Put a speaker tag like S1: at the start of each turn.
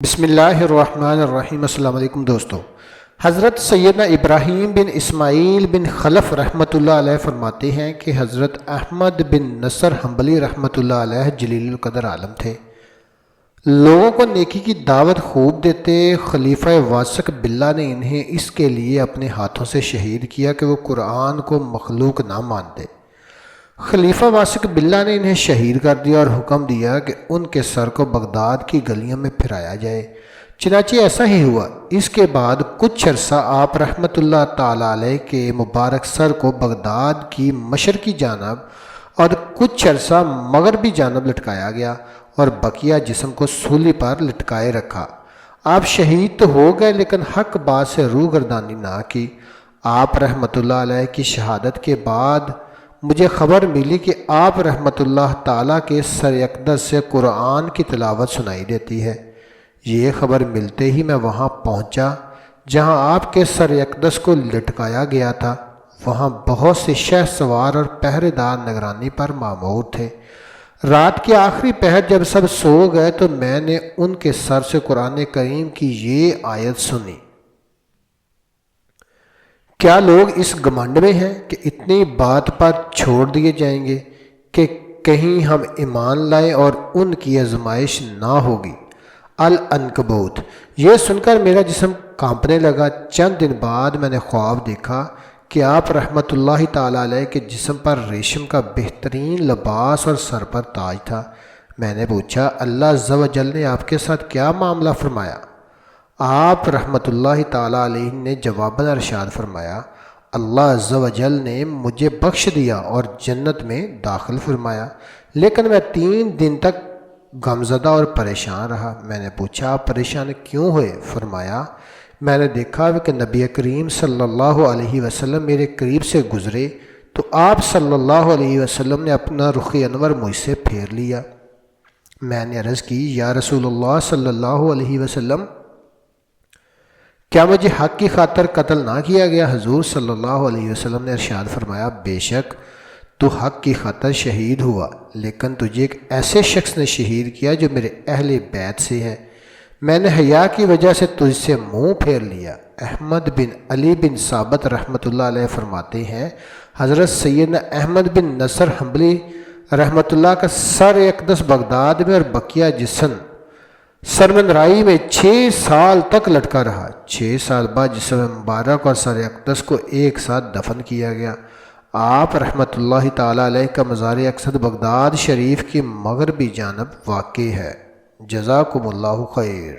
S1: بسم اللہ الرحمن الرحیم۔ السلام علیکم دوستو۔ حضرت سیدنا ابراہیم بن اسماعیل بن خلف رحمۃ اللہ علیہ فرماتے ہیں کہ حضرت احمد بن نصر حنبلی رحمۃ اللہ علیہ جلیل القدر عالم تھے۔ لوگوں کو نیکی کی دعوت خوب دیتے۔ خلیفہ واسق باللہ نے انہیں اس کے لیے اپنے ہاتھوں سے شہید کیا کہ وہ قرآن کو مخلوق نہ مانتے۔ خلیفہ واسق باللہ نے انہیں شہید کر دیا اور حکم دیا کہ ان کے سر کو بغداد کی گلیوں میں پھرایا جائے۔ چنانچہ ایسا ہی ہوا۔ اس کے بعد کچھ عرصہ آپ رحمۃ اللہ تعالیٰ علیہ کے مبارک سر کو بغداد کی مشرقی جانب اور کچھ عرصہ مغربی جانب لٹکایا گیا اور بقیہ جسم کو سولی پر لٹکائے رکھا۔ آپ شہید تو ہو گئے لیکن حق بات سے روگردانی نہ کی۔ آپ رحمۃ اللہ علیہ کی شہادت کے بعد مجھے خبر ملی کہ آپ رحمۃ اللہ تعالیٰ کے سر اقدس سے قرآن کی تلاوت سنائی دیتی ہے۔ یہ خبر ملتے ہی میں وہاں پہنچا جہاں آپ کے سر اقدس کو لٹکایا گیا تھا۔ وہاں بہت سے شہ سوار اور پہرے دار نگرانی پر مامور تھے۔ رات کے آخری پہر جب سب سو گئے تو میں نے ان کے سر سے قرآن کریم کی یہ آیت سنی: کیا لوگ اس گھمنڈ میں ہیں کہ اتنی بات پر چھوڑ دیے جائیں گے کہ کہیں ہم ایمان لائیں اور ان کی آزمائش نہ ہوگی؟ العنکبوت۔ یہ سن کر میرا جسم کانپنے لگا۔ چند دن بعد میں نے خواب دیکھا کہ آپ رحمۃ اللہ تعالیٰ علیہ کے جسم پر ریشم کا بہترین لباس اور سر پر تاج تھا۔ میں نے پوچھا، اللہ عز و جل نے آپ کے ساتھ کیا معاملہ فرمایا؟ آپ رحمۃ اللہ تعالیٰ علیہ نے جواباً ارشاد فرمایا، اللہ عز و جل نے مجھے بخش دیا اور جنت میں داخل فرمایا، لیکن میں 3 دن تک غمزدہ اور پریشان رہا۔ میں نے پوچھا، آپ پریشان کیوں ہوئے؟ فرمایا، میں نے دیکھا کہ نبی کریم صلی اللہ علیہ وسلم میرے قریب سے گزرے تو آپ صلی اللہ علیہ وسلم نے اپنا رخ انور مجھ سے پھیر لیا۔ میں نے عرض کی، یا رسول اللہ صلی اللہ علیہ وسلم، کیا مجھے حق کی خاطر قتل نہ کیا گیا؟ حضور صلی اللہ علیہ وسلم نے ارشاد فرمایا، بے شک تو حق کی خاطر شہید ہوا، لیکن تجھے ایک ایسے شخص نے شہید کیا جو میرے اہل بیت سے ہے۔ میں نے حیا کی وجہ سے تجھ سے منہ پھیر لیا۔ احمد بن علی بن ثابت رحمۃ اللہ علیہ فرماتے ہیں، حضرت سیدنا احمد بن نصر حنبلی رحمۃ اللہ کا سر اقدس بغداد میں اور بقیہ جسم سرمنرائی میں 6 سال تک لٹکا رہا۔ 6 سال بعد جسم مبارک اور سر اقدس کو ایک ساتھ دفن کیا گیا۔ آپ رحمۃ اللہ تعالیٰ علیہ کا مزار اقصد بغداد شریف کی مغربی جانب واقع ہے۔ جزاکم اللہ خیر۔